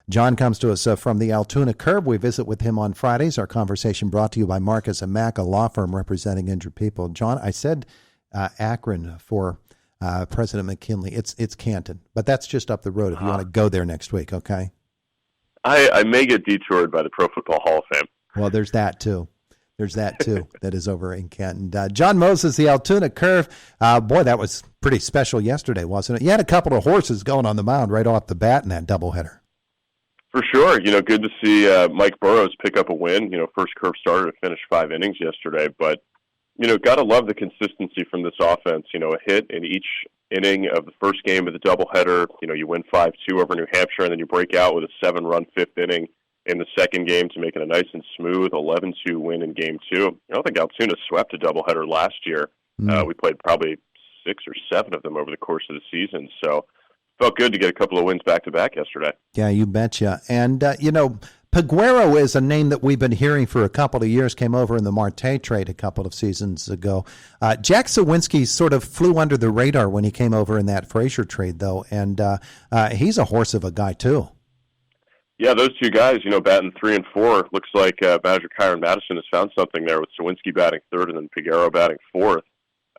Jon comes to us from the Altoona Curve. We visit with him on Fridays. Our conversation brought to you by Marcus & Mack, a law firm representing injured people. Jon, I said Akron for President McKinley. It's Canton, but that's just up the road if you want to go there next week, okay? I may get detoured by the Pro Football Hall of Fame. Well, there's that, too. That is over in Canton. Jon Mozes, the Altoona Curve. Boy, that was pretty special yesterday, wasn't it? You had a couple of horses going on the mound right off the bat in that doubleheader. For sure. Good to see Mike Burrows pick up a win. First Curve starter to finish 5 innings yesterday. But, got to love the consistency from this offense. A hit in each inning of the first game of the doubleheader. You win 5-2 over New Hampshire, and then you break out with a 7-run fifth inning in the second game to make it a nice and smooth 11-2 win in Game 2. I don't think Altoona swept a doubleheader last year. We played probably 6 or 7 of them over the course of the season. So felt good to get a couple of wins back-to-back yesterday. Yeah, you betcha. And, Peguero is a name that we've been hearing for a couple of years, came over in the Marte trade a couple of seasons ago. Jack Sawinski sort of flew under the radar when he came over in that Frazier trade, though, and he's a horse of a guy, too. Yeah, those two guys, batting 3 and 4. Looks like manager Kyron Madison has found something there with Sawinski batting third and then Peguero batting fourth.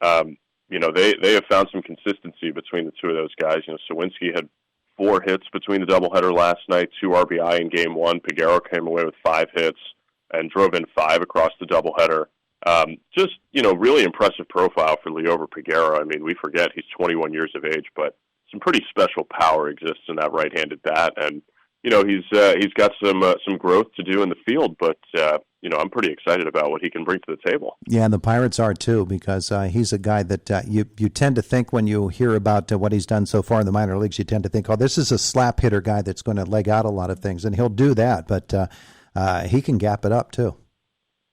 They have found some consistency between the two of those guys. Sawinski had 4 hits between the doubleheader last night, 2 RBI in Game 1. Peguero came away with 5 hits and drove in 5 across the doubleheader. Really impressive profile for Liover Peguero. I mean, we forget he's 21 years of age, but some pretty special power exists in that right-handed bat. And, he's got some growth to do in the field, but, I'm pretty excited about what he can bring to the table. Yeah, and the Pirates are too, because he's a guy that you tend to think when you hear about what he's done so far in the minor leagues, you tend to think, oh, this is a slap hitter guy that's going to leg out a lot of things, and he'll do that, but he can gap it up too.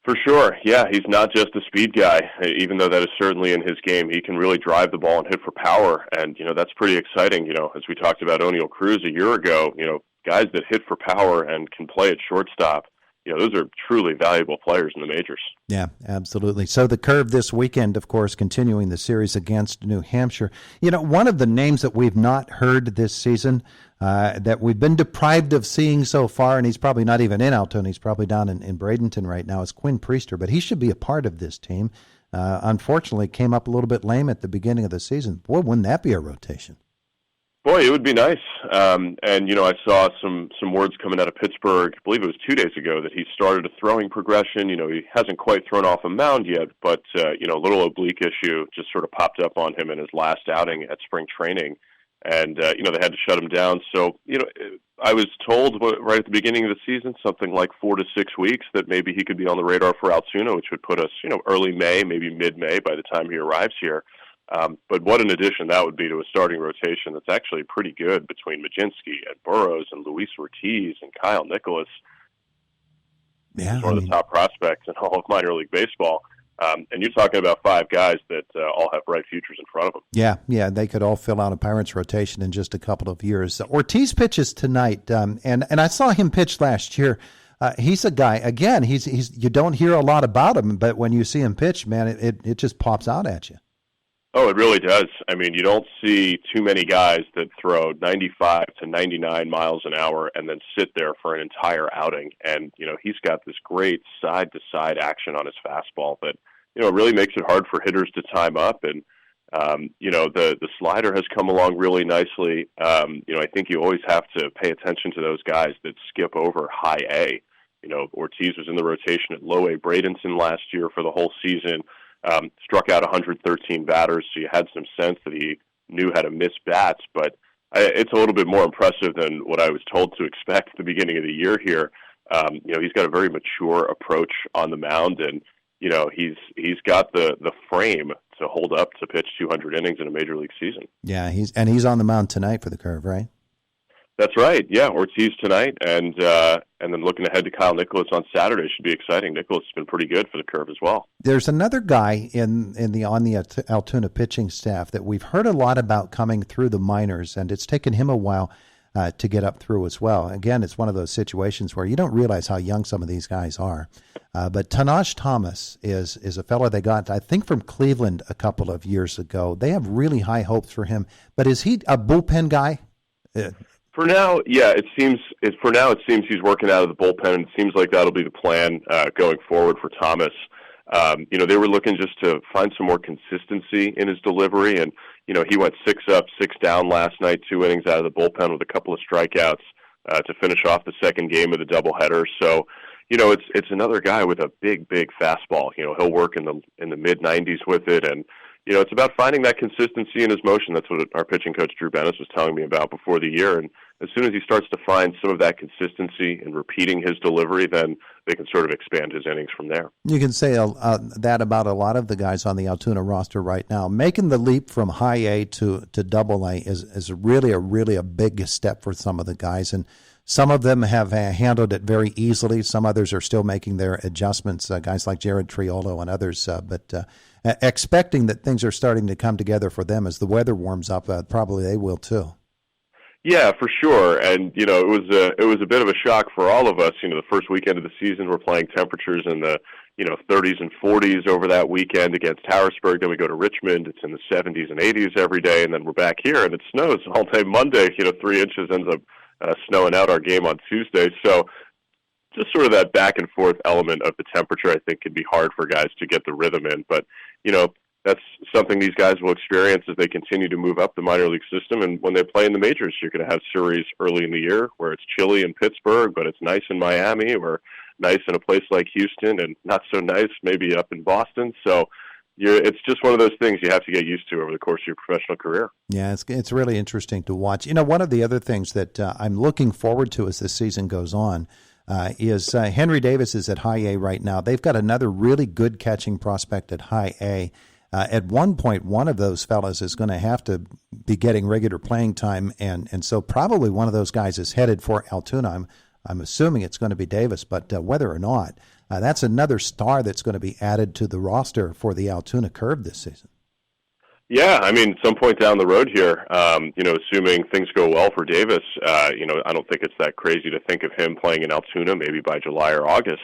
For sure, yeah, he's not just a speed guy, even though that is certainly in his game. He can really drive the ball and hit for power, and, that's pretty exciting. As we talked about O'Neill Cruz a year ago, guys that hit for power and can play at shortstop, those are truly valuable players in the majors. Yeah, absolutely. So the Curve this weekend, of course, continuing the series against New Hampshire. One of the names that we've not heard this season, that we've been deprived of seeing so far, and he's probably not even in Altoona, he's probably down in Bradenton right now, is Quinn Priester, but he should be a part of this team. Unfortunately, came up a little bit lame at the beginning of the season. Boy, wouldn't that be a rotation? Boy, it would be nice. I saw some words coming out of Pittsburgh, I believe it was 2 days ago, that he started a throwing progression. He hasn't quite thrown off a mound yet, but, a little oblique issue just sort of popped up on him in his last outing at spring training. And, they had to shut him down. So, I was told right at the beginning of the season, something like 4 to 6 weeks, that maybe he could be on the radar for Altoona, which would put us, early May, maybe mid-May by the time he arrives here. But what an addition that would be to a starting rotation that's actually pretty good between Majinski and Burrows and Luis Ortiz and Kyle Nicholas. Yeah, one of the top prospects in all of minor league baseball. And you're talking about 5 guys that all have bright futures in front of them. Yeah, they could all fill out a Pirates rotation in just a couple of years. Ortiz pitches tonight, and I saw him pitch last year. He's a guy, again, he's you don't hear a lot about him, but when you see him pitch, man, it just pops out at you. Oh, it really does. I mean, you don't see too many guys that throw 95 to 99 miles an hour and then sit there for an entire outing. And, he's got this great side-to-side action on his fastball that, really makes it hard for hitters to time up. And, the slider has come along really nicely. I think you always have to pay attention to those guys that skip over high A. Ortiz was in the rotation at low A Bradenton last year for the whole season. Struck out 113 batters, so you had some sense that he knew how to miss bats, but it's a little bit more impressive than what I was told to expect at the beginning of the year here. He's got a very mature approach on the mound, and, he's got the frame to hold up to pitch 200 innings in a major league season. Yeah, he's on the mound tonight for the Curve, right? That's right. Yeah, Ortiz tonight, and then looking ahead to Kyle Nicholas on Saturday should be exciting. Nicholas has been pretty good for the Curve as well. There's another guy on the Altoona pitching staff that we've heard a lot about coming through the minors, and it's taken him a while to get up through as well. Again, it's one of those situations where you don't realize how young some of these guys are. But Tanaj Thomas is a fellow they got, I think, from Cleveland a couple of years ago. They have really high hopes for him. But is he a bullpen guy? For now, yeah, it seems he's working out of the bullpen, and it seems like that'll be the plan going forward for Thomas. They were looking just to find some more consistency in his delivery, and he went 6 up, 6 down last night, 2 innings out of the bullpen with a couple of strikeouts to finish off the second game of the doubleheader. So, it's another guy with a big fastball. He'll work in the mid 90s with it, and it's about finding that consistency in his motion. That's what our pitching coach Drew Bennis was telling me about before the year. And as soon as he starts to find some of that consistency in repeating his delivery, then they can sort of expand his innings from there. You can say that about a lot of the guys on the Altoona roster right now. Making the leap from high A to double A is really a big step for some of the guys. And some of them have handled it very easily. Some others are still making their adjustments, guys like Jared Triolo and others. But expecting that things are starting to come together for them as the weather warms up, probably they will too. Yeah, for sure. And, it was a bit of a shock for all of us. The first weekend of the season, we're playing temperatures in the, 30s and 40s over that weekend against Harrisburg. Then we go to Richmond. It's in the 70s and 80s every day. And then we're back here and it snows all day Monday. 3 inches ends up snowing out our game on Tuesday. So just sort of that back and forth element of the temperature, I think, can be hard for guys to get the rhythm in. But, that's something these guys will experience as they continue to move up the minor league system. And when they play in the majors, you're going to have series early in the year where it's chilly in Pittsburgh, but it's nice in Miami, or nice in a place like Houston, and not so nice maybe up in Boston. So it's just one of those things you have to get used to over the course of your professional career. Yeah, it's really interesting to watch. One of the other things that I'm looking forward to as this season goes on is Henry Davis is at high A right now. They've got another really good catching prospect at high A. At one point, one of those fellas is going to have to be getting regular playing time, and so probably one of those guys is headed for Altoona. I'm assuming it's going to be Davis, but whether or not, that's another star that's going to be added to the roster for the Altoona Curve this season. Yeah, some point down the road here, assuming things go well for Davis, I don't think it's that crazy to think of him playing in Altoona maybe by July or August.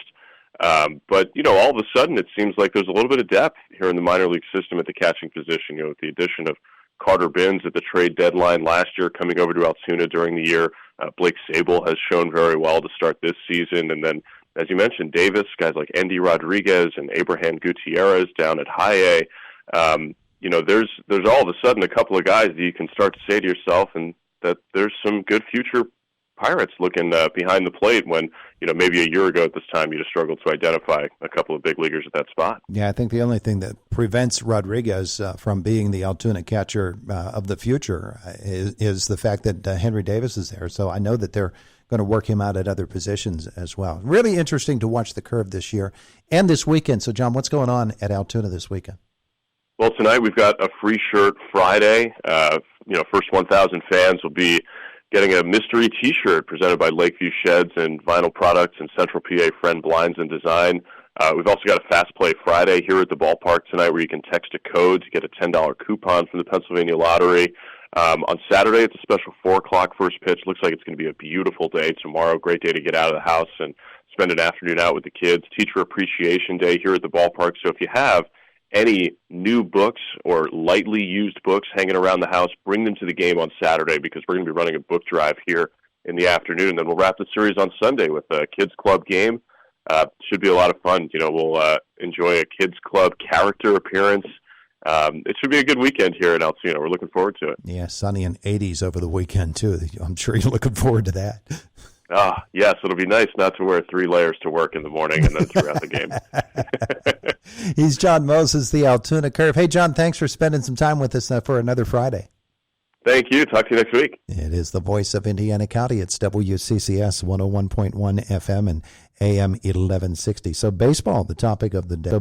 But all of a sudden it seems like there's a little bit of depth here in the minor league system at the catching position. With the addition of Carter Binns at the trade deadline last year coming over to Altoona during the year, Blake Sable has shown very well to start this season. And then, as you mentioned, Davis, guys like Endy Rodriguez and Abraham Gutierrez down at high A. There's all of a sudden a couple of guys that you can start to say to yourself, and that there's some good future Pirates looking behind the plate when, maybe a year ago at this time you just struggled to identify a couple of big leaguers at that spot. Yeah, I think the only thing that prevents Rodriguez from being the Altoona catcher of the future is the fact that Henry Davis is there. So I know that they're going to work him out at other positions as well. Really interesting to watch the Curve this year and this weekend. So, John, what's going on at Altoona this weekend? Well, tonight we've got a free shirt Friday. First 1,000 fans will be getting a mystery T-shirt presented by Lakeview Sheds and Vinyl Products and Central PA Friend Blinds and Design. We've also got a Fast Play Friday here at the ballpark tonight where you can text a code to get a $10 coupon from the Pennsylvania Lottery. On Saturday, it's a special 4 o'clock first pitch. Looks like it's going to be a beautiful day tomorrow. Great day to get out of the house and spend an afternoon out with the kids. Teacher Appreciation Day here at the ballpark. So if you have any new books or lightly used books hanging around the house, bring them to the game on Saturday, because we're going to be running a book drive here in the afternoon. And then we'll wrap the series on Sunday with a Kids Club game. Should be a lot of fun. We'll enjoy a Kids Club character appearance. It should be a good weekend here in Altoona. We're looking forward to it. Yeah, sunny and 80s over the weekend, too. I'm sure you're looking forward to that. Yes, it'll be nice not to wear 3 layers to work in the morning and then throughout the game. He's Jon Mozes, the Altoona Curve. Hey, John, thanks for spending some time with us for another Friday. Thank you. Talk to you next week. It is the voice of Indiana County. It's WCCS 101.1 FM and AM 1160. So baseball, the topic of the day.